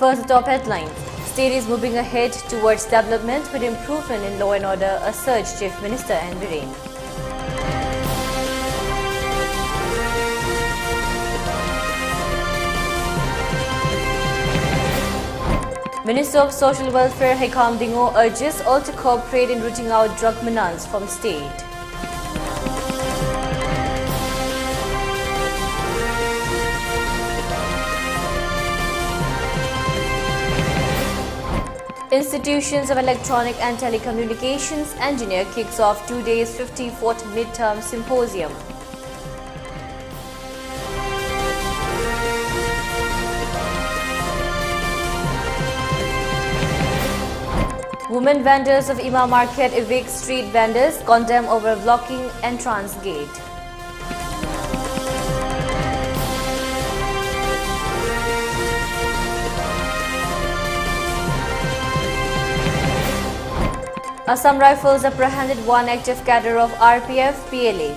First, the top headlines. State is moving ahead towards development with improvement in law and order, asserts Chief Minister N. Biren. Minister of Social Welfare Hekam Dingo urges all to cooperate in rooting out drug menace from state. Institutions of Electronic and Telecommunications Engineer kicks off 2 days 54th Midterm Symposium. Women vendors of Ima Market evict street vendors, condemn over blocking entrance gate. Assam Rifles apprehended one active cadre of RPF PLA.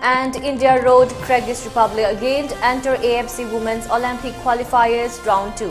And India rode Kyrgyz Republic again to enter AFC Women's Olympic Qualifiers Round 2.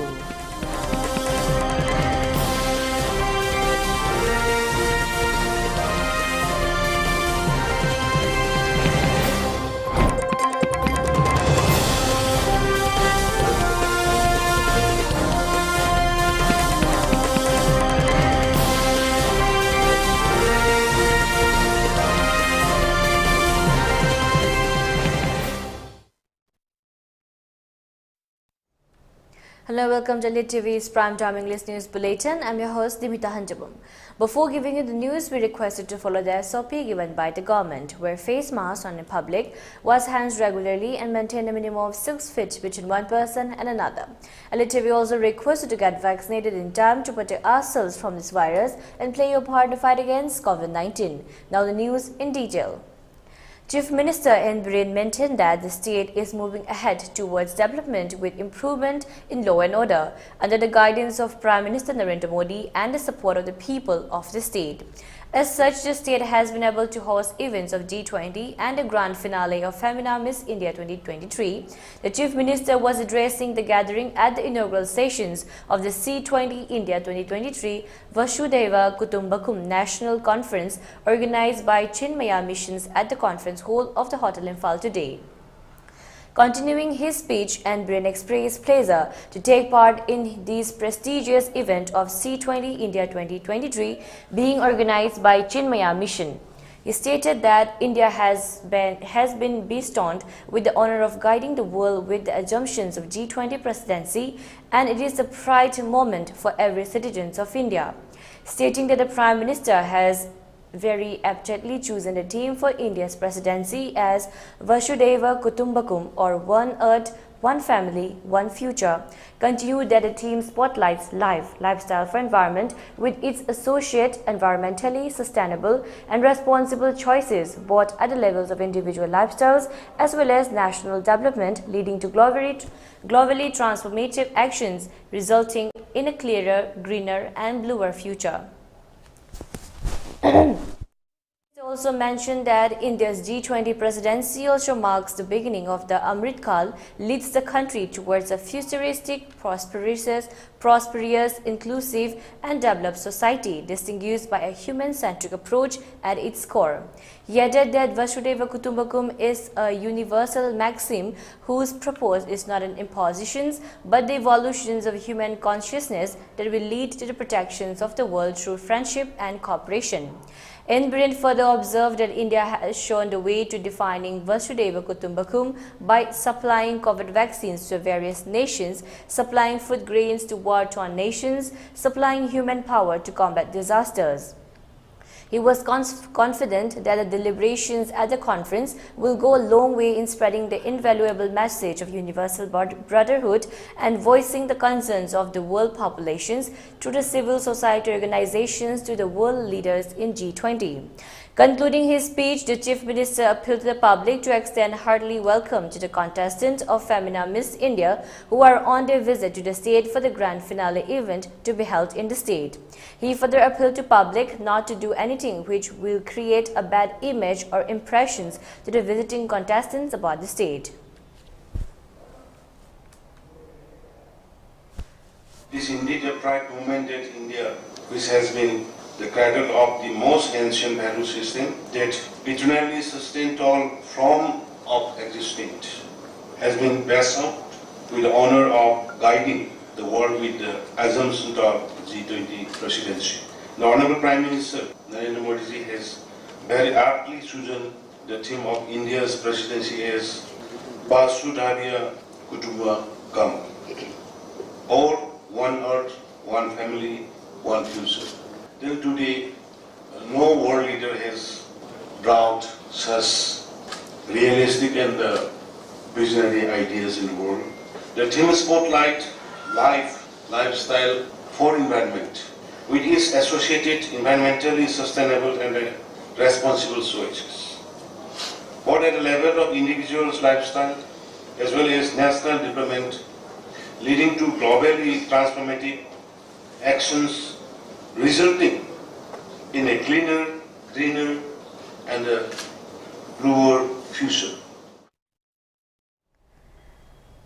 Hello, welcome to ELITETV's Prime Time English News Bulletin. I'm your host Deemita. Before giving you the news, we requested to follow the SOP given by the government, where face masks on in public, wash hands regularly and maintain a minimum of 6 feet between one person and another. ELITETV also requested to get vaccinated in time to protect ourselves from this virus and play your part to fight against COVID-19. Now the news in detail. Chief Minister N. Biren maintained that the state is moving ahead towards development with improvement in law and order under the guidance of Prime Minister Narendra Modi and the support of the people of the state. As such, the state has been able to host events of G20 and the grand finale of Femina Miss India 2023. The Chief Minister was addressing the gathering at the inaugural sessions of the C20 India 2023 Vasudhaiva Kutumbakam National Conference organized by Chinmaya Missions at the conference hall of the Hotel Imphal today. Continuing his speech, N. Biren expressed pleasure to take part in this prestigious event of C20 India 2023 being organized by Chinmaya Mission. He stated that India has been bestowed with the honor of guiding the world with the assumptions of G20 presidency, and it is a pride moment for every citizen of India. Stating that the Prime Minister has very aptly chosen the theme for India's presidency as Vasudhaiva Kutumbakam, or One Earth, One Family, One Future, continued that the theme spotlights lifestyle for environment with its associate environmentally sustainable and responsible choices both at the levels of individual lifestyles as well as national development, leading to globally transformative actions resulting in a clearer, greener and bluer future. He also mentioned that India's G20 presidency also marks the beginning of the Amrit Kal, leads the country towards a futuristic, prosperous, inclusive and developed society distinguished by a human-centric approach at its core. He added that Vasudhaiva Kutumbakam is a universal maxim whose purpose is not an imposition but the evolutions of human consciousness that will lead to the protections of the world through friendship and cooperation. N. Biren further observed that India has shown the way to defining Vasudhaiva Kutumbakam by supplying COVID vaccines to various nations, supplying food grains to war-torn nations, supplying human power to combat disasters. He was confident that the deliberations at the conference will go a long way in spreading the invaluable message of universal brotherhood and voicing the concerns of the world populations through the civil society organizations to the world leaders in G20. Concluding his speech, the Chief Minister appealed to the public to extend heartily welcome to the contestants of Femina Miss India who are on their visit to the state for the grand finale event to be held in the state. He further appealed to public not to do anything which will create a bad image or impressions to the visiting contestants about the state. It is indeed a pride moment that India, which has been the cradle of the most ancient value system that eternally sustained all form of existence, has been blessed with the honor of guiding the world with the assumption of G20 presidency. The Honorable Prime Minister Narendra Modi ji has very aptly chosen the theme of India's presidency as Vasudhaiva Kutumbakam, or one earth, one family, one future. Till today, no world leader has brought such realistic and visionary ideas in the world. The theme spotlight life, lifestyle for environment, with its associated environmentally sustainable and responsible choices, both at the level of individual's lifestyle as well as national development, leading to globally transformative actions resulting in a cleaner, greener and a bluer future.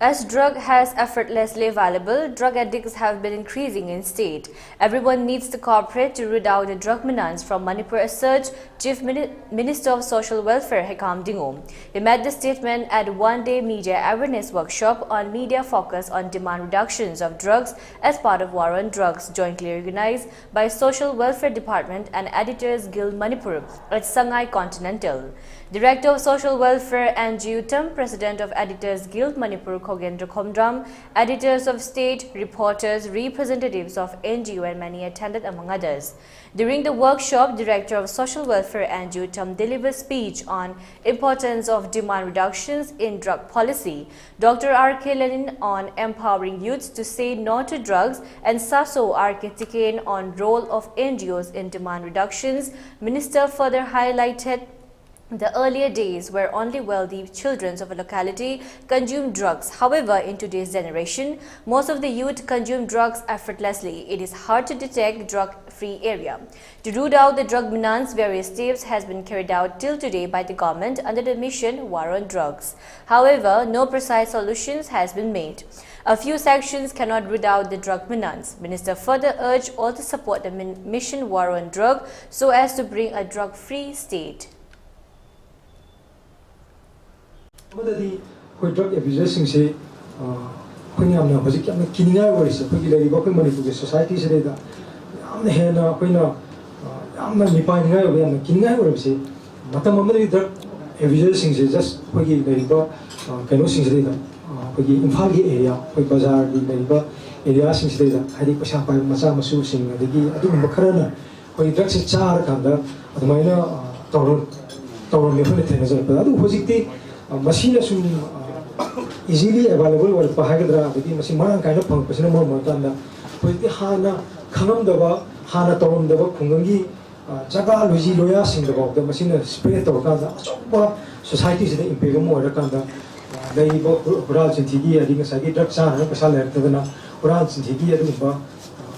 As drug has effortlessly available, drug addicts have been increasing in state. Everyone needs to cooperate to root out the drug menace from Manipur, asserts Chief Minister of Social Welfare Hekam Dingo. He made the statement at one-day media awareness workshop on media focus on demand reductions of drugs as part of War on Drugs, jointly organized by Social Welfare Department and Editors Guild Manipur at Shanghai Continental. Director of Social Welfare Anju Tam, President of Editors Guild Manipur Khogendra Khomdram, editors of state, reporters, representatives of NGO and many attended among others. During the workshop, Director of Social Welfare Anju Tam delivered speech on importance of demand reductions in drug policy, Dr. R.K. Lenin on empowering youths to say no to drugs, and Saso R.K. Tikane on role of NGOs in demand reductions. Minister further highlighted the earlier days where only wealthy children of a locality consume drugs. However, in today's generation, most of the youth consume drugs effortlessly. It is hard to detect drug-free area. To root out the drug menace, various steps has been carried out till today by the government under the mission War on Drugs. However, no precise solutions has been made. A few sections cannot root out the drug menace. Minister further urged all to support the mission War on Drug so as to bring a drug-free state. Drug abusers say, when you have a killing hours, particularly Manipur society today, I'm the hand of I'm not defining a killing hours. Matamamari drug abusers is just Puggy Lariba, Canossing Reda, Puggy Infagi area, Pug Bazaar, the Lariba area since Reda, Hadi Pasapa, Masamasu sing, the Adum Makarana, when drugs is char kanda, the minor Toron Mefanatan, but I do positive. Machine is easily available or Pahagadra, the machine kind of punk, Pasino Mortanda, with the Hana, Kanam Hana Tom, the Kungangi, Jaga, Luigi Loyas in the machine, Spirit of Kanda, societies in the Imperium or Kanda, they Urals in Tigi, I think Sagi Draksan, Pasala, Tavana, Urals in Tigi,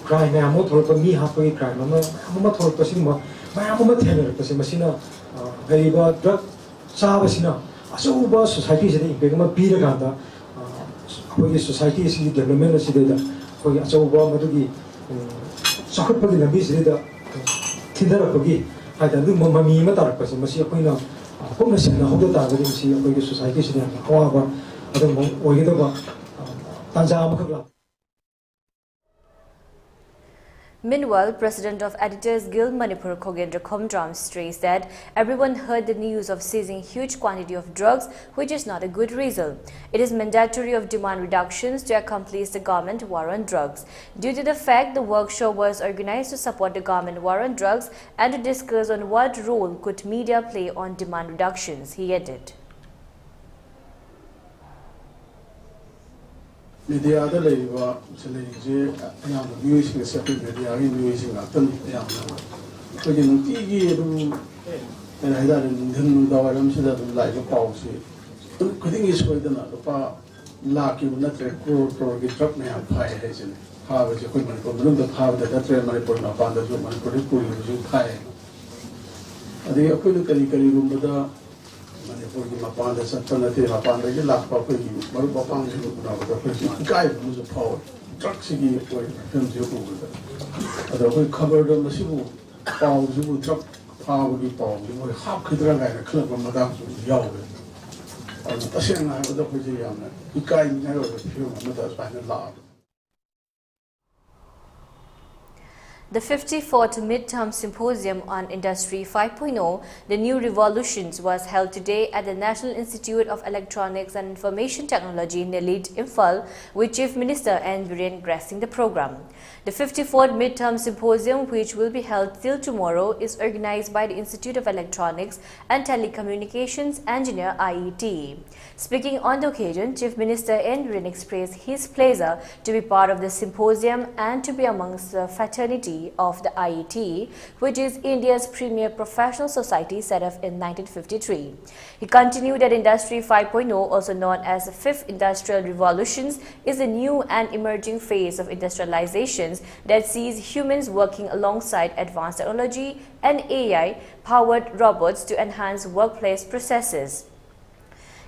crime, Amotor, me halfway crime, Amator Pasima, my Amateur, Pasimacina, Gariba, Drak, Savasina. So, society is a beer ganda. For society is development of Sideda. For so, Matugi, soccer for the Bisida, Tinder Pogi, I don't know Mammy Matar, but Masia Pina, Homeless and Hodota, the society is however, I don't know, or either Tanzania. Meanwhile, President of Editors Guild Manipur Khogendra Khomdram stressed that everyone heard the news of seizing huge quantity of drugs, which is not a good result. It is mandatory of demand reductions to accomplish the government war on drugs. Due to the fact the workshop was organized to support the government war on drugs and to discuss on what role could media play on demand reductions, he added. Media ada lagi bahawa selain yang music seperti media ini music akan yang jadi nanti itu yang ada dengan dalam sudah lagi pausi. Keting is kau itu nak lupa laki mana terkor kita yang payah saja. Payah saja kau mana belum dah payah dah terus Manipur nak pandai juga Manipur puri juga payah. Ada apa itu kali rumah Manipur di mapan desa nanti mapan lagi lak pakai baru mapan itu pun ada pakai gay musuh power truck segi pakai film juga ada pakai cover dan masih bu power juga truck power di power juga hap kita gay nak kelab madan tu jauh ada pasien nak ada pakai yang nak gay ni ada film madan sepanjang lak. The 54th Midterm Symposium on Industry 5.0, The New Revolutions, was held today at the National Institute of Electronics and Information Technology, NILIT, Imphal, with Chief Minister N. Biren gracing the program. The 54th Midterm Symposium, which will be held till tomorrow, is organized by the Institute of Electronics and Telecommunications Engineer IET. Speaking on the occasion, Chief Minister N. Biren expressed his pleasure to be part of the symposium and to be amongst the fraternity of the IET, which is India's premier professional society set up in 1953. He continued that Industry 5.0, also known as the Fifth Industrial Revolution, is a new and emerging phase of industrialization that sees humans working alongside advanced technology and AI-powered robots to enhance workplace processes.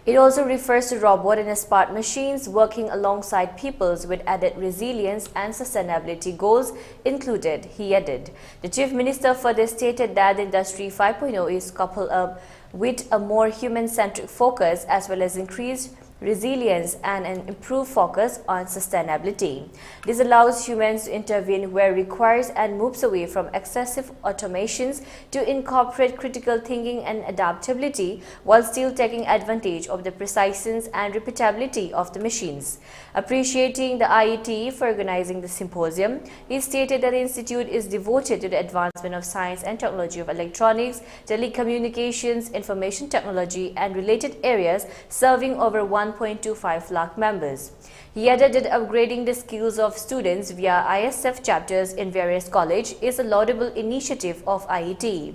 It also refers to robot and smart machines working alongside peoples with added resilience and sustainability goals included, he added. The Chief Minister further stated that the Industry 5.0 is coupled up with a more human-centric focus as well as increased resilience and an improved focus on sustainability. This allows humans to intervene where required and moves away from excessive automations to incorporate critical thinking and adaptability while still taking advantage of the precision and repeatability of the machines. Appreciating the IET for organizing the symposium, he stated that the institute is devoted to the advancement of science and technology of electronics, telecommunications, information technology and related areas, serving over 1.25 lakh members. He added that upgrading the skills of students via ISF chapters in various colleges is a laudable initiative of IET.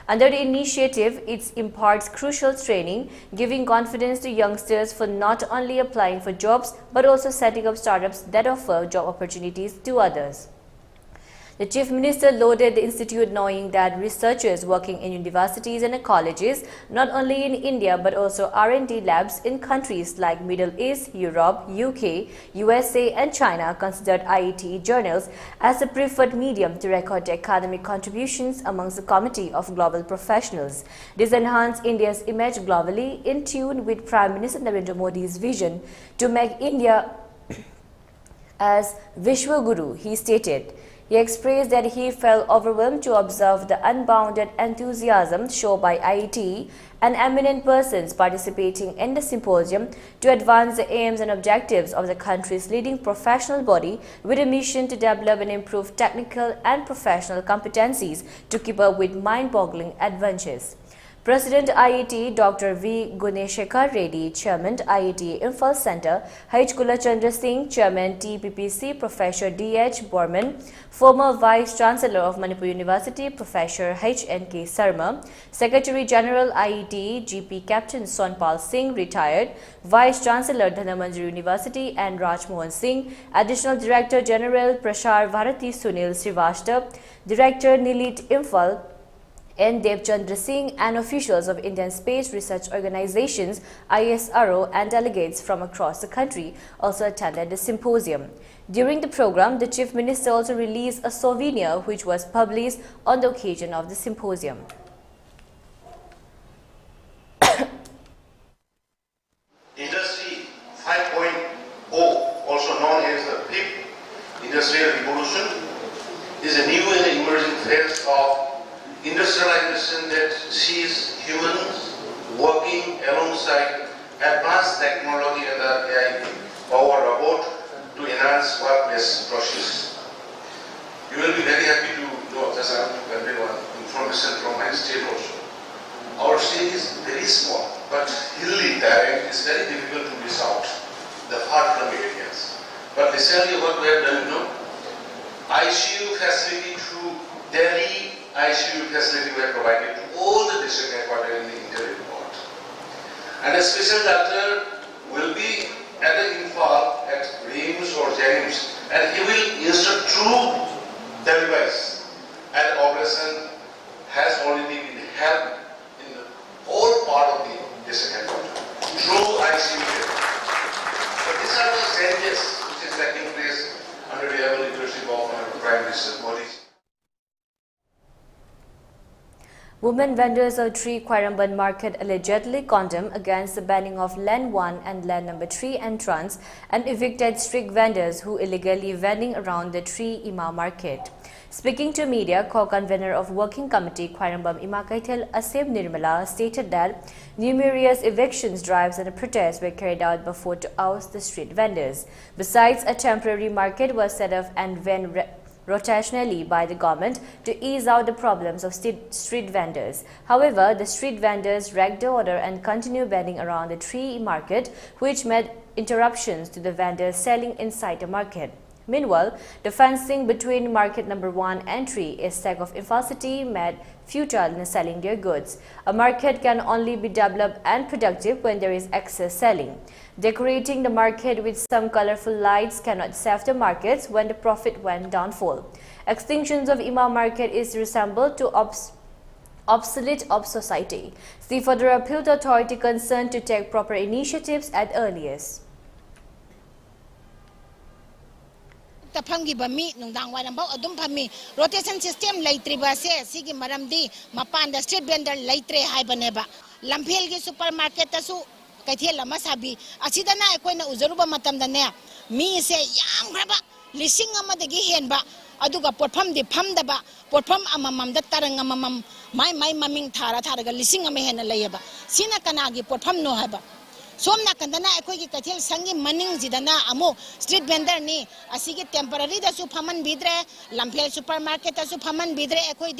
Under the initiative, it imparts crucial training, giving confidence to youngsters for not only applying for jobs but also setting up startups that offer job opportunities to others. The Chief Minister lauded the institute, knowing that researchers working in universities and colleges, not only in India but also R&D labs in countries like Middle East, Europe, UK, USA and China, considered IET journals as the preferred medium to record the academic contributions amongst the committee of global professionals. This enhanced India's image globally, in tune with Prime Minister Narendra Modi's vision to make India as Vishwa Guru, he stated. He expressed that he felt overwhelmed to observe the unbounded enthusiasm shown by IET and eminent persons participating in the symposium to advance the aims and objectives of the country's leading professional body with a mission to develop and improve technical and professional competencies to keep up with mind-boggling adventures. President IET Dr. V. Guneshekar Reddy, Chairman IET Imphal Center, H. Kulachandra Singh, Chairman TPPC, Professor D.H. Borman, former Vice Chancellor of Manipur University, Professor H.N.K. Sarma, Secretary General IET, GP Captain Sonpal Singh, retired, Vice Chancellor Dhanamanjari University, and Raj Mohan Singh, Additional Director General Prashar Bharati Sunil Srivastava, Director NILIT Imphal, N. Devchandra Singh, and officials of Indian Space Research Organizations, ISRO, and delegates from across the country also attended the symposium. During the program, the Chief Minister also released a souvenir which was published on the occasion of the symposium. Industry 5.0, also known as the Fifth Industrial Revolution, is a realization that sees humans working alongside advanced technology and the AI power robot to enhance workplace process. You will be very happy to know, just I want to convey one information from my state also. Our state is very small, but hilly terrain is very difficult to miss out the far flung areas. But recently what we have done, ICU facility through Delhi ICU facility were provided to all the district headquarters in the interior part. And a special doctor will be at the Imphal at RIMS or JAIMS, and he will instruct through the device. And operation has already been held in all part of the district headquarters through ICU care. But these are the changes which is taking place under the able leadership of our Prime Minister Modi. Women vendors of Tree Quairamban market allegedly condemned against the banning of Land 1 and Land number 3 entrance and evicted street vendors who illegally vending around the Tree Ima market. Speaking to media, co-convener of Working Committee Quairamban Ima Kaithel Aseb Nirmala stated that numerous evictions drives and protests were carried out before to oust the street vendors. Besides, a temporary market was set up and when rotationally by the government to ease out the problems of street vendors. However, the street vendors wrecked the order and continue vending around the Tree market, which made interruptions to the vendors selling inside the market. Meanwhile, the fencing between market number 1 and 3 is sake of infacility made futile in selling their goods. A market can only be developed and productive when there is excess selling. Decorating the market with some colorful lights cannot save the markets when the profit went downfall. Extinctions of Ima market is resembled to obsolete of society. The further appealed the authority concerned to take proper initiatives at earliest. Rotation system laitriba se sigi maramdi mapanda street vendor laitre haibaneba lampel gi supermarket tasu kaithel lama sabi asidana ekoina uzaruba matamdane mi se yam graba lising amadagi henba aduga porpham di phamdaba porpham amamam da tarang amamam mai maming thara tharaga lising am hena layaba sina kanagi porpham no haba somna kandana ekoi kathel sangi maning jidana amo street vendor ni asigi temporary da su phaman bidre lampel supermarket da su phaman bidre ekoi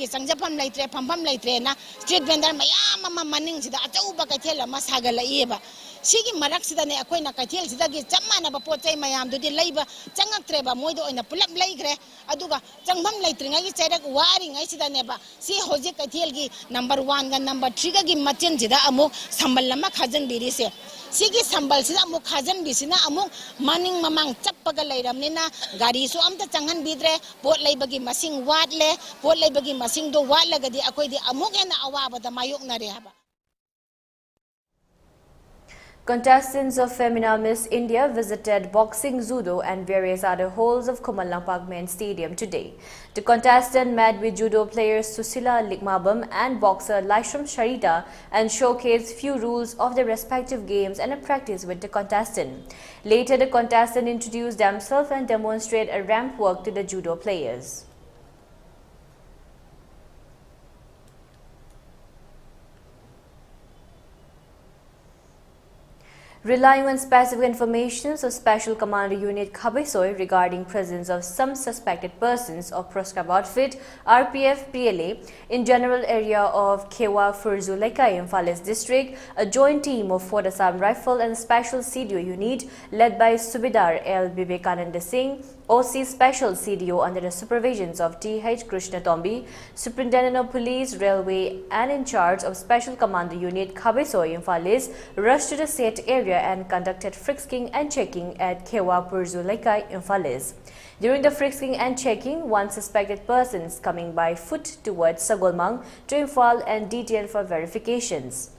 gi sangjapam laitre phampham laitre na street vendor mayam maning jida atau ba kathel ma sagala ieba sigi marak sida ne ekoi na kathel sida gi chamana ba pochai mayam dudi leiba changaktre ba moido oina pulap leigre aduga changbam laitre ngai chairak wari ngai sida ne ba si hoje kathel gi number 1 ga number 3 ga gi machin jida amo sambal lama khajan biri se sigi sambal sida amo khajan bisina amo maning mamang chappaga leiramnina gari so amta changhan bidre pot leibagi masing watle pot leibagi masing do watlaga di akoi di amo ena awaba da mayok na re haba. Contestants of Femina Miss India visited boxing, judo and various other halls of Kumalampak Main Stadium today. The contestant met with judo players Susila Likmabam and boxer Laishram Sharita and showcased few rules of their respective games and a practice with the contestant. Later, the contestant introduced themselves and demonstrated a ramp walk to the judo players. Relying on specific information of Special Commander Unit Khabisoi regarding presence of some suspected persons of proscribed outfit RPF PLA in general area of Kewa Furzuleka in Fales district, a joint team of 4th Assam Rifle and Special CDO unit led by Subedar L. Vivekananda Singh, OC Special CDO under the supervisions of T.H. Krishna Tombi, Superintendent of Police, Railway and in charge of Special Commander Unit Khabisoi in Fales, rushed to the said area and conducted frisking and checking at Kewa Purzuleka in Fales. During the frisking and checking, one suspected person is coming by foot towards Sagolmang to Imphal and detained for verifications.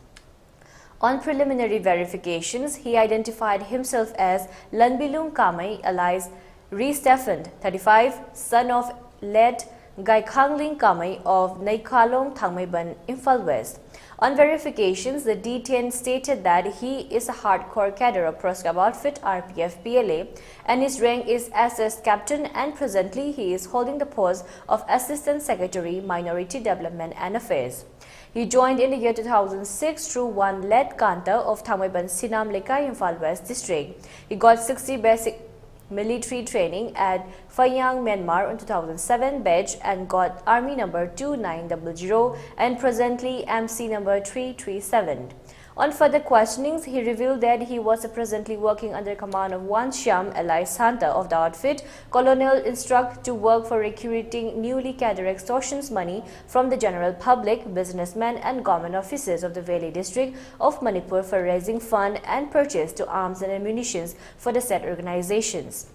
On preliminary verifications, he identified himself as Lanbilung Kamai alias Ree Stephen, 35, son of late Gaikhangling Kamai of Naikhalong Thangmaiban, Imphal West. On verifications, the detained stated that he is a hardcore cadre of proscribed outfit RPF PLA and his rank is SS Captain, and presently he is holding the post of Assistant Secretary Minority Development and Affairs. He joined in the year 2006 through one lead Kanta of Thangmaiban Sinam Lekai, Imphal West District. He got 60 basic military training at Phayang, Myanmar in 2007 batch and got Army number 2900 and presently MC number 337. On further questionings, he revealed that he was presently working under command of one Shyam Eli Santa of the outfit. Colonel instruct to work for recruiting newly cadre extortions money from the general public, businessmen and government officers of the Valley district of Manipur for raising fund and purchase to arms and ammunitions for the said organizations.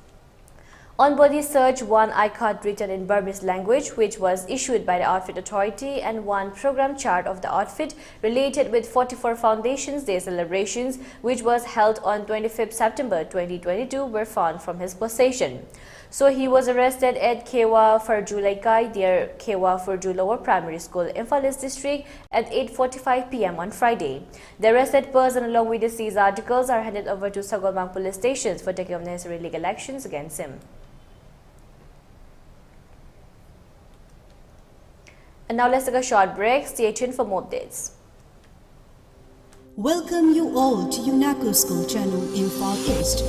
On body search, one I-card written in Burmese language, which was issued by the outfit authority, and one program chart of the outfit related with 44 Foundations Day celebrations, which was held on 25th September 2022, were found from his possession. So he was arrested at Kewa Farju Laikai near Kewa Farju Lower Primary School, Imphal East District at 8:45 p.m. on Friday. The arrested person along with the seized articles are handed over to Sagolmang police stations for taking of necessary legal actions against him. And now let's take a short break. Stay tuned for more updates. Welcome you all to UNACO School Channel Imphal East,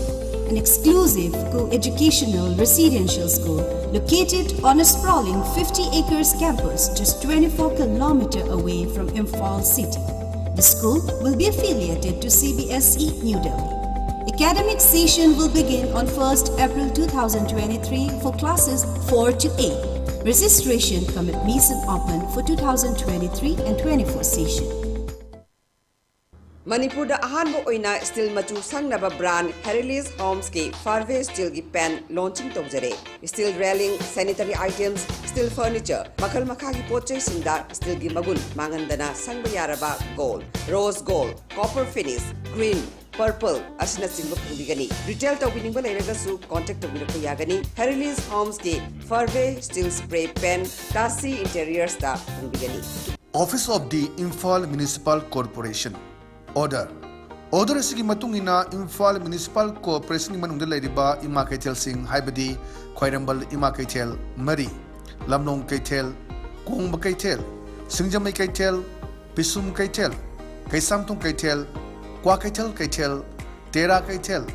an exclusive co-educational residential school located on a sprawling 50 acres campus just 24 km away from Imphal city. The school will be affiliated to CBSE New Delhi. Academic session will begin on 1st April 2023 for classes 4 to 8. Registration come admission open for 2023 and 24 session. Manipur da ahanbo oina steel machu sangnaba brand Herilis Homes ki Farway Steel gi pen launching tawjare. Steel railing, sanitary items, steel furniture, makal makha gi pochai singda steel gi magun mangandana sangba yaraba gold, rose gold, copper finish, green, purple asina singba phungigani. Retail tawbiningba leiragasu contact tawbinakku yagani. Herilis Homes ki Farway Steel spray pen Tasi interiors da phungigani. Office of the Imphal Municipal Corporation. Order asigi matungina Imphal Municipal Corporation manungda leiriba ima kaithel sing haibadi Khwairambal ima kaithel Mari, Lamnong kaithel, Kongba kaithel, Singjamai kaithel, Pisum kaithel, Kaisamtung kaithel, Kwa kaithel, Tera kaithel,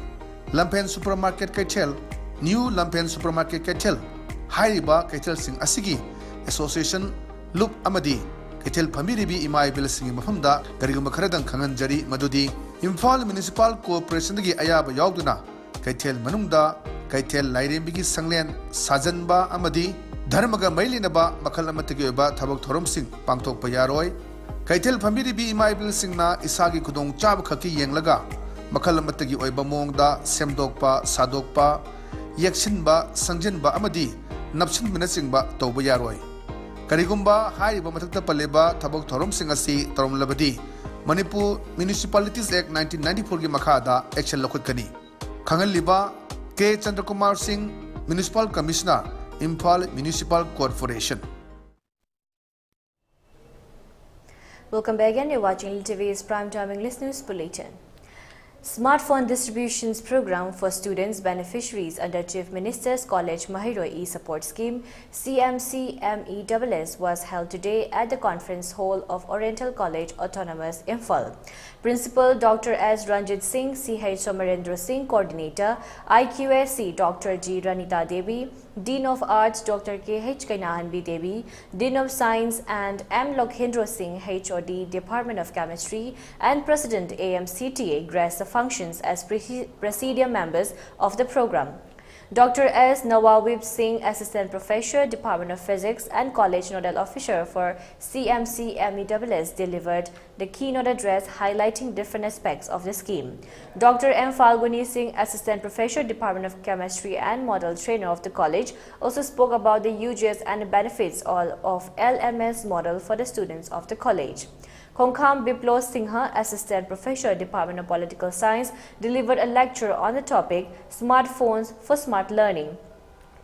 Lampen Supermarket kaithel, New Lampen Supermarket kaithel, hairiba kaithel sing asigi Association Loop Amadi Kaithel Pamiribi Imai Bilsing Mafamda, Kariguma Karadan Kanganjari, Madudi, Imphal Municipal Corporation Gi Ayaba Yauduna, Kaithel Manumda, Kaithel Lairembigi Sanglen, Sajanba Amadi, Dharmaga Mailinaba, Makalamatageba, Tabak Thorum Sing, Pangtok Payaroi, Kaithel Pamiribi Imai Bilsingna, Isagi Kudong Chab Kaki Yanglaga, Makalamatagi Oibamongda, Semdokpa, Sadokpa, Yakshinba, Sangjinba Amadi, Napshin Minasingba, Tobayaroi. Karigumba, Hariba Matakta Paleba, Tabok Thorum Singasi, Torum Labadi, Manipur Municipalities Act 1994 Gi Makada, Action Lokutkani. Kangal Liba, K. Chandrakumar Singh, Municipal Commissioner, Imphal Municipal Corporation. Welcome back again. You're watching ELITETV's Primetime English News Bulletin. Smartphone distributions program for students beneficiaries under Chief Minister's College Mahiro E-Support Scheme CMC-MESS was held today at the Conference Hall of Oriental College Autonomous Imphal. Principal Dr. S. Ranjit Singh, C.H. Somarendra Singh, Coordinator, IQSC Dr. G. Ranita Devi, Dean of Arts Dr. K.H. Kainahan B. Devi, Dean of Science and M. Lokhindra Singh, HOD Department of Chemistry, and President AMCTA graced the functions as presidium members of the program. Dr. S. Nawawib Singh, Assistant Professor, Department of Physics and College Nodal Officer for CMC-MESS, delivered the keynote address highlighting different aspects of the scheme. Dr. M. Falguni Singh, Assistant Professor, Department of Chemistry and Model Trainer of the college, also spoke about the uses and benefits of LMS model for the students of the college. Khongkham Biplo Singha, Assistant Professor, Department of Political Science, delivered a lecture on the topic Smartphones for Smart Learning.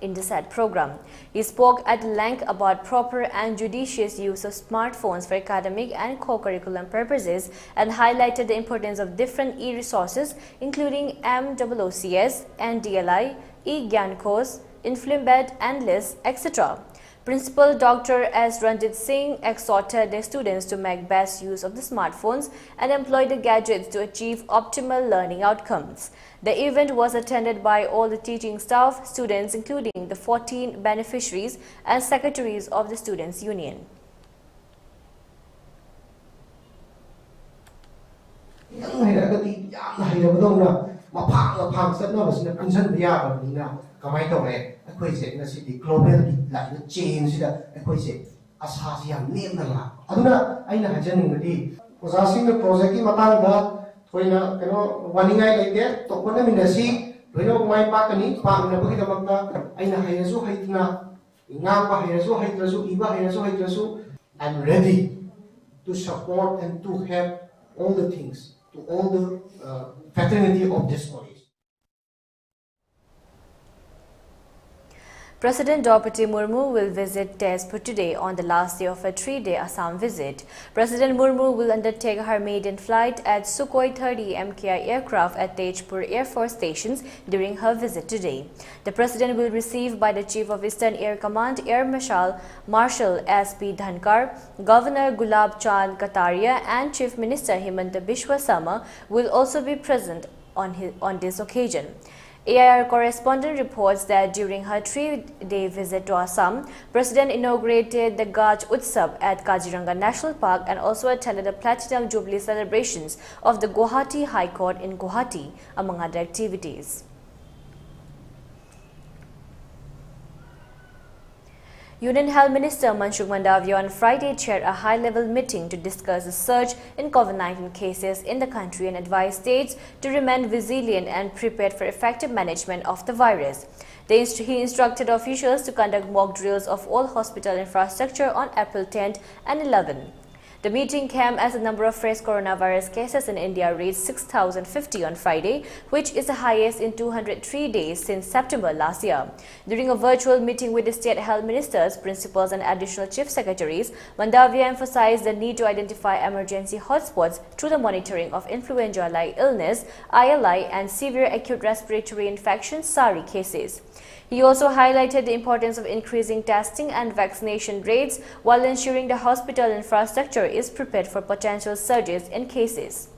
in the said program. He spoke at length about proper and judicious use of smartphones for academic and co-curriculum purposes and highlighted the importance of different e-resources including MOOCs, NDLI, e-Gyankos, Inflimbed, Endless, etc. Principal Dr. S. Ranjit Singh exhorted the students to make best use of the smartphones and employ the gadgets to achieve optimal learning outcomes. The event was attended by all the teaching staff, students including the 14 beneficiaries and secretaries of the Students' Union. Kamai tau le akhoi se na si global la na change sida akhoi se asa si yam nem na la aduna aina hajan ngadi oza sing project ki matang da thoina kano waningai leite to kona minasi thoina mai pa kani pa na bagi damak da aina hayasu haitna nga pa hayasu haitrasu iba hayasu haitrasu I'm ready to support and to help all the things to all the fraternity of this college. President Draupadi Murmu will visit Tezpur today on the last day of a 3-day Assam visit. President Murmu will undertake her maiden flight at Sukhoi 30 MKI aircraft at Tezpur Air Force stations during her visit today. The President will receive by the Chief of Eastern Air Command Air Marshal S.P. Dhankar, Governor Gulab Chand Kataria and Chief Minister Himanta Biswa Sarma will also be present on this occasion. AIR correspondent reports that during her 3-day visit to Assam, President inaugurated the Gaj Utsav at Kaziranga National Park and also attended the Platinum Jubilee celebrations of the Guwahati High Court in Guwahati, among other activities. Union Health Minister Manshukh Mandavia on Friday chaired a high-level meeting to discuss the surge in COVID-19 cases in the country and advise states to remain resilient and prepared for effective management of the virus. He instructed officials to conduct mock drills of all hospital infrastructure on April 10th and 11th. The meeting came as the number of fresh coronavirus cases in India reached 6,050 on Friday, which is the highest in 203 days since September last year. During a virtual meeting with the state health ministers, principals and additional chief secretaries, Mandavia emphasized the need to identify emergency hotspots through the monitoring of influenza-like illness, ILI, and severe acute respiratory infection SARI cases. He also highlighted the importance of increasing testing and vaccination rates while ensuring the hospital infrastructure is prepared for potential surges in cases.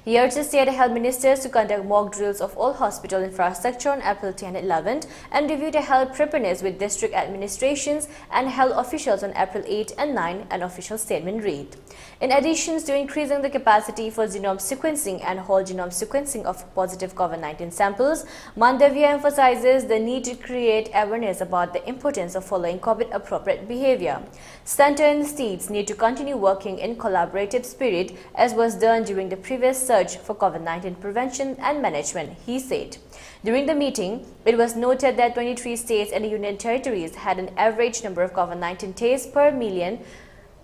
He urged the state health ministers to conduct mock drills of all hospital infrastructure on April 10 and 11 and review the health preparedness with district administrations and health officials on April 8 and 9, an official statement read. In addition to increasing the capacity for genome sequencing and whole genome sequencing of positive COVID-19 samples, Mandavia emphasizes the need to create awareness about the importance of following COVID-appropriate behavior. Center and states need to continue working in collaborative spirit as was done during the previous surge for COVID-19 prevention and management, he said. During the meeting, it was noted that 23 states and union territories had an average number of COVID-19 tests per million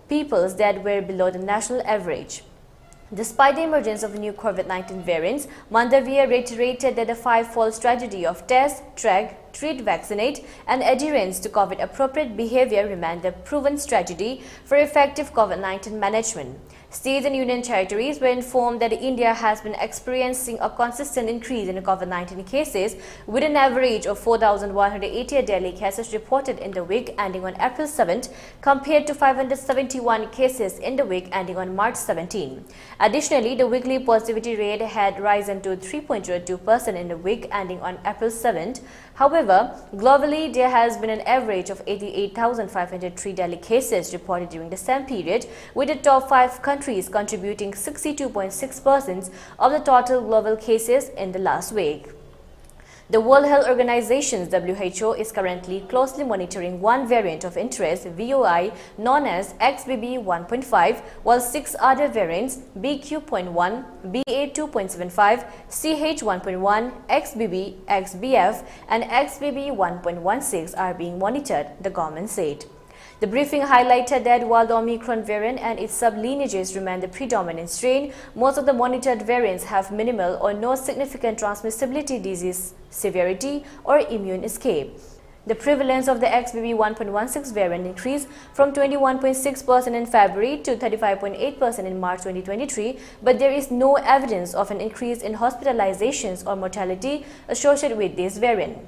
people that were below the national average. Despite the emergence of new COVID-19 variants, Mandavia reiterated that the five-fold strategy of test, track, treat, vaccinate, and adherence to COVID-appropriate behavior remained the proven strategy for effective COVID-19 management. States and union territories were informed that India has been experiencing a consistent increase in COVID-19 cases, with an average of 4,180 daily cases reported in the week ending on April 7th, compared to 571 cases in the week ending on March 17. Additionally, the weekly positivity rate had risen to 3.02% in the week ending on April 7th. However, globally, there has been an average of 88,503 daily cases reported during the same period, with the top 5 countries contributing 62.6% of the total global cases in the last week. The World Health Organization's WHO is currently closely monitoring one variant of interest, VOI, known as XBB 1.5, while 6 other variants, BQ.1, BA2.75, CH1.1, XBB, XBF, and XBB 1.16 are being monitored, the government said. The briefing highlighted that while the Omicron variant and its sublineages remain the predominant strain, most of the monitored variants have minimal or no significant transmissibility, disease severity, or immune escape. The prevalence of the XBB 1.16 variant increased from 21.6% in February to 35.8% in March 2023, but there is no evidence of an increase in hospitalizations or mortality associated with this variant.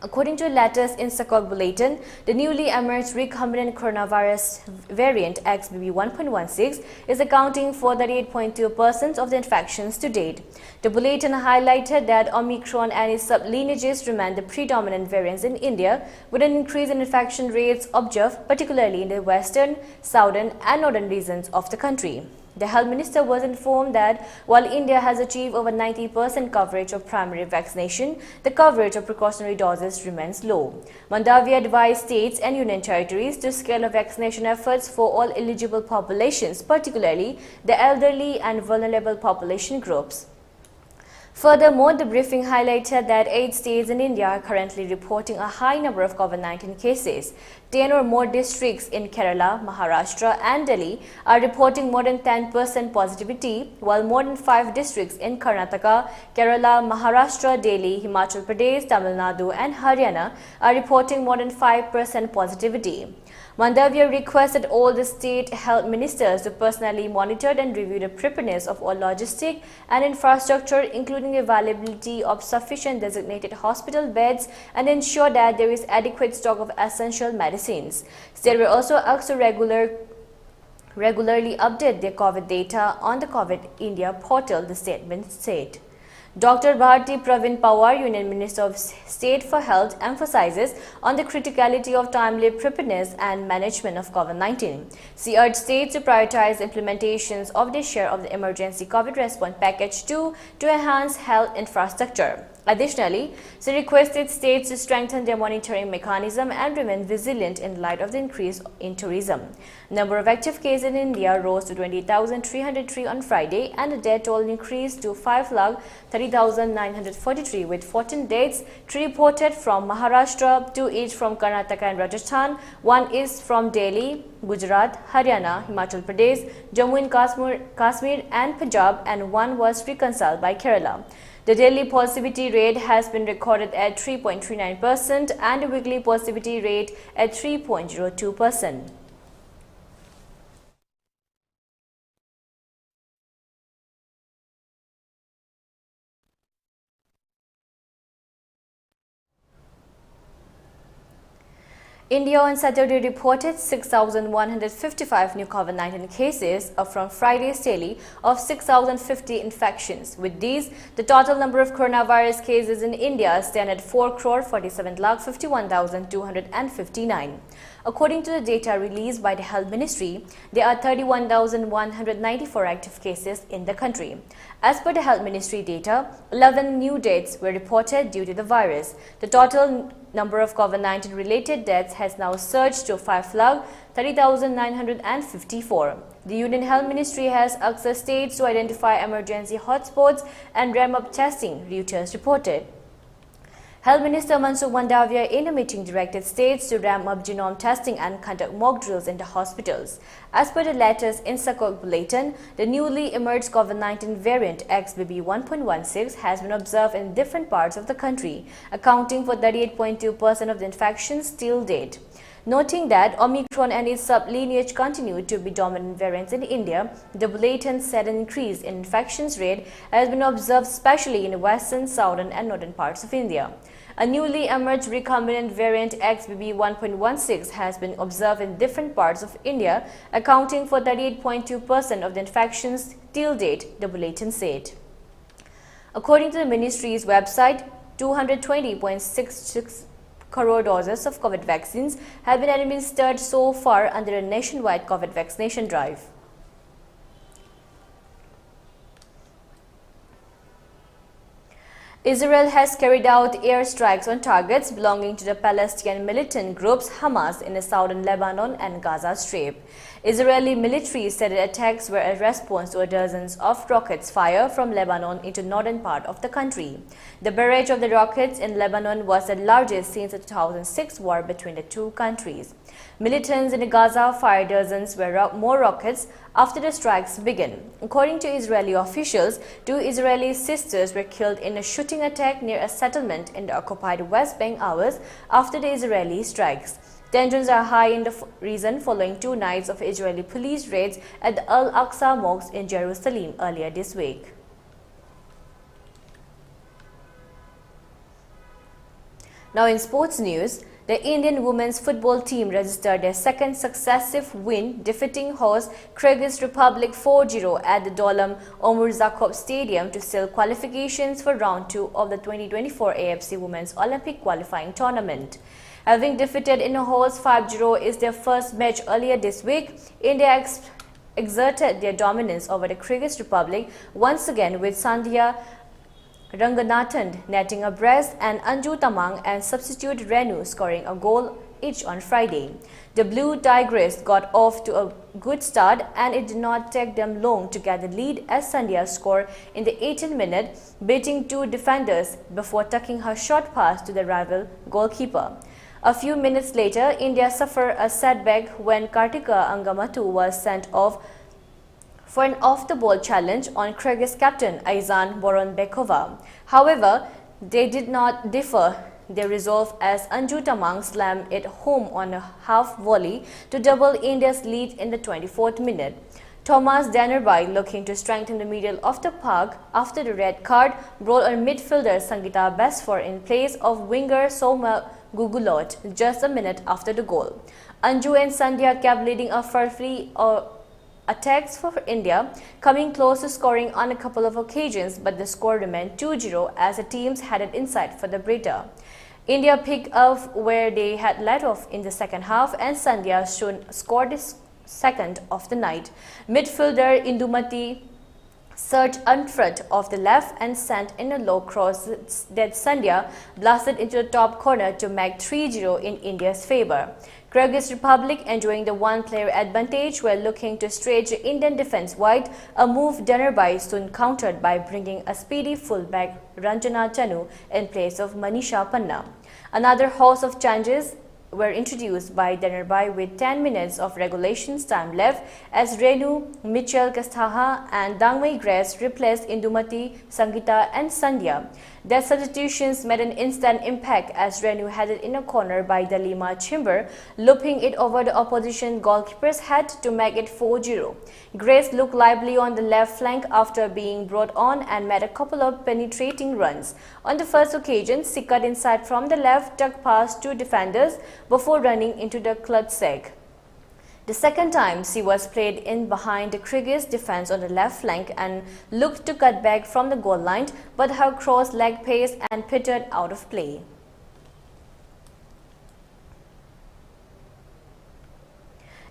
According to the latest INSACOG bulletin, the newly emerged recombinant coronavirus variant XBB 1.16 is accounting for 38.2% of the infections to date. The bulletin highlighted that Omicron and its sublineages remain the predominant variants in India, with an increase in infection rates observed particularly in the western, southern and northern regions of the country. The health minister was informed that while India has achieved over 90% coverage of primary vaccination, the coverage of precautionary doses remains low. Mandavia advised states and union territories to scale up vaccination efforts for all eligible populations, particularly the elderly and vulnerable population groups. Furthermore, the briefing highlighted that 8 states in India are currently reporting a high number of COVID-19 cases. 10 or more districts in Kerala, Maharashtra and Delhi are reporting more than 10% positivity, while more than 5 districts in Karnataka, Kerala, Maharashtra, Delhi, Himachal Pradesh, Tamil Nadu and Haryana are reporting more than 5% positivity. Mandavia requested all the state health ministers to personally monitor and review the preparedness of all logistic and infrastructure, including the availability of sufficient designated hospital beds, and ensure that there is adequate stock of essential medicines. States were also asked to regularly update their COVID data on the COVID India portal, the statement said. Dr. Bharti Pravin Pawar, Union Minister of State for Health, emphasizes on the criticality of timely preparedness and management of COVID-19. She urged states to prioritize implementations of their share of the emergency COVID response package 2 to enhance health infrastructure. Additionally, she requested states to strengthen their monitoring mechanism and remain vigilant in light of the increase in tourism. Number of active cases in India rose to 20,303 on Friday, and the death toll increased to 5,30,943, with 14 deaths, 3 reported from Maharashtra, 2 each from Karnataka and Rajasthan, 1 is from Delhi, Gujarat, Haryana, Himachal Pradesh, Jammu and Kashmir and Punjab, and 1 was reconciled by Kerala. The daily positivity rate has been recorded at 3.39% and the weekly positivity rate at 3.02%. India on Saturday reported 6,155 new COVID-19 cases, up from Friday's tally of 6,050 infections. With these, the total number of coronavirus cases in India stand at 4,47,51,259. According to the data released by the Health Ministry, there are 31,194 active cases in the country. As per the Health Ministry data, 11 new deaths were reported due to the virus. The total number of COVID-19 related deaths has now surged to 5,30,954. The Union Health Ministry has asked the states to identify emergency hotspots and ramp up testing, Reuters reported. Health Minister Mansukh Mandavia in a meeting directed states to ramp up genome testing and conduct mock drills in the hospitals. As per the latest INSACOG bulletin, the newly emerged COVID-19 variant XBB 1.16 has been observed in different parts of the country, accounting for 38.2% of the infections till date. Noting that Omicron and its sublineage continue to be dominant variants in India, the bulletin said an increase in infections rate has been observed especially in the western, southern and northern parts of India. A newly emerged recombinant variant XBB 1.16 has been observed in different parts of India, accounting for 38.2% of the infections till date, the bulletin said. According to the ministry's website, 220.66 crore doses of COVID vaccines have been administered so far under a nationwide COVID vaccination drive. Israel has carried out airstrikes on targets belonging to the Palestinian militant groups Hamas in the southern Lebanon and Gaza Strip. Israeli military said the attacks were a response to dozens of rockets fired from Lebanon into northern part of the country. The barrage of the rockets in Lebanon was the largest since the 2006 war between the two countries. Militants in Gaza fired dozens more rockets after the strikes began. According to Israeli officials, 2 Israeli sisters were killed in a shooting attack near a settlement in the occupied West Bank hours after the Israeli strikes. Tensions are high in the region following 2 nights of Israeli police raids at the Al-Aqsa Mosque in Jerusalem earlier this week. Now in sports news, the Indian women's football team registered their second successive win, defeating host Kyrgyz Republic 4-0 at the Dolam Omurzakov Stadium to seal qualifications for round 2 of the 2024 AFC Women's Olympic qualifying tournament. Having defeated in a host 5-0 is their first match earlier this week, India exerted their dominance over the Kyrgyz Republic once again, with Sandhya Ranganathan netting a brace and Anju Tamang and substitute Renu scoring a goal each on Friday. The Blue Tigress got off to a good start, and it did not take them long to get the lead as Sandhya scored in the 18th minute, beating 2 defenders before tucking her short pass to the rival goalkeeper. A few minutes later, India suffered a setback when Kartika Angamatu was sent off for an off-the-ball challenge on Kyrgyz captain Aizan Boronbekova. However, they did not defer their resolve as Anju Tamang slammed it home on a half volley to double India's lead in the 24th minute. Thomas Danerby, looking to strengthen the middle of the park after the red card, brought on midfielder Sangeeta Basfor in place of winger Soma Gugulot just a minute after the goal. Anju and Sandhya kept leading a fiery attacks for India, coming close to scoring on a couple of occasions, but the score remained 2-0 as the teams headed inside for the breather. India picked up where they had let off in the second half, and Sandhya soon scored the second of the night. Midfielder Indumati surged in front of the left and sent in a low cross that Sandhya blasted into the top corner to make 3-0 in India's favour. Kyrgyz Republic, enjoying the one-player advantage, were looking to stretch the Indian defence wide, a move Danerby soon countered by bringing a speedy fullback Ranjana Chanu in place of Manisha Panna. Another host of changes were introduced by Danerby with 10 minutes of regulation time left as Renu, Mitchell Kastaha and Dangmei Grace replaced Indumati, Sangeeta and Sandhya. Their substitutions made an instant impact as Renu headed in a corner by Dalima Chimber, looping it over the opposition goalkeeper's head to make it 4-0. Grace looked lively on the left flank after being brought on and made a couple of penetrating runs. On the first occasion, she cut inside from the left, tucked past 2 defenders before running into the clutch sack. The second time, she was played in behind the Kyrgyz defense on the left flank and looked to cut back from the goal line, but her cross leg pace and pittered out of play.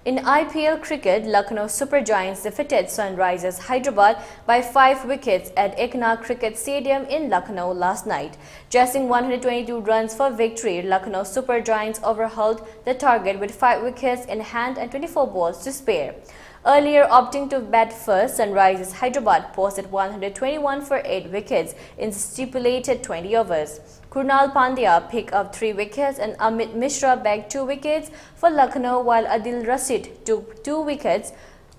In IPL cricket, Lucknow Super Giants defeated Sunrisers Hyderabad by 5 wickets at Ekna Cricket Stadium in Lucknow last night. Chasing 122 runs for victory, Lucknow Super Giants overhauled the target with 5 wickets in hand and 24 balls to spare. Earlier opting to bat first, Sunrisers Hyderabad posted 121 for 8 wickets in stipulated 20 overs. Krunal Pandya picked up 3 wickets and Amit Mishra bagged 2 wickets for Lucknow, while Adil Rashid took 2 wickets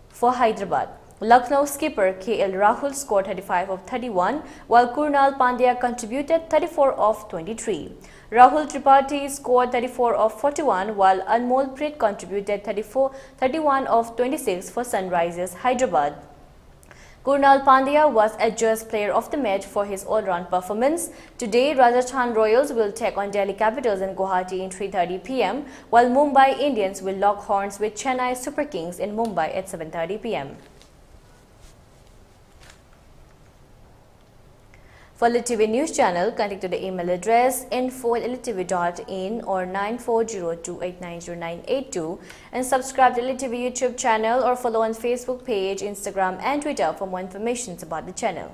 for Hyderabad. Lucknow skipper KL Rahul scored 35 of 31, while Krunal Pandya contributed 34 of 23. Rahul Tripathi scored 34 of 41, while Anmol Prit contributed 31 of 26 for Sunrisers Hyderabad. Krunal Pandya was adjudged player of the match for his all-round performance. Today, Rajasthan Royals will take on Delhi Capitals in Guwahati in 3:30 p.m., while Mumbai Indians will lock horns with Chennai Super Kings in Mumbai at 7:30 p.m. For ELITETV News Channel, contact to the email address info@elitetv.in or 9402890982 and subscribe to ELITETV YouTube channel or follow on Facebook page, Instagram and Twitter for more information about the channel.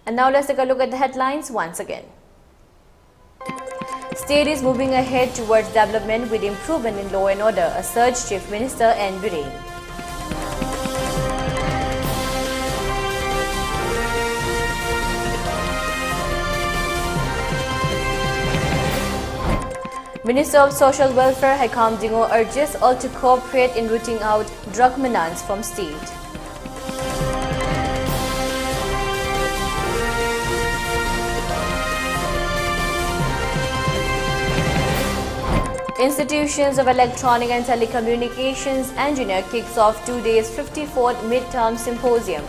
And now let's take a look at the headlines once again. State is moving ahead towards development with improvement in law and order, asserts Chief Minister N. Biren. Minister of Social Welfare Haikam Dingo urges all to cooperate in rooting out drug menace from state. Institutions of Electronic and Telecommunications Engineer kicks off 2 days 54th Midterm Symposium.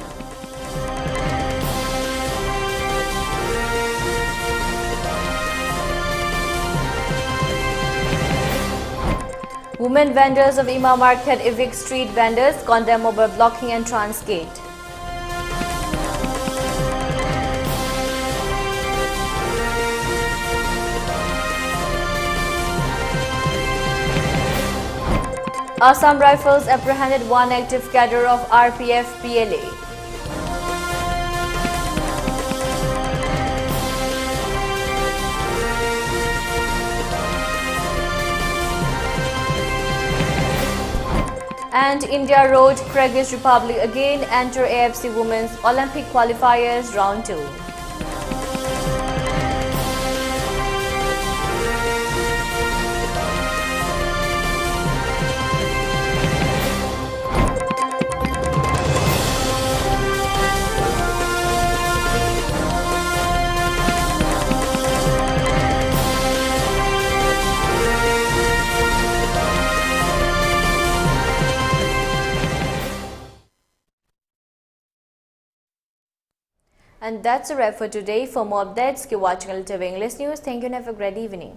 Women vendors of Ima Market evict street vendors, condemn over blocking entrance gate. Assam Rifles apprehended one active cadre of RPF PLA. And India road Kyrgyz Republic again enter AFC Women's Olympic Qualifiers Round 2. And that's a wrap for today. For more updates, keep watching ELITETV English News. Thank you and have a great evening.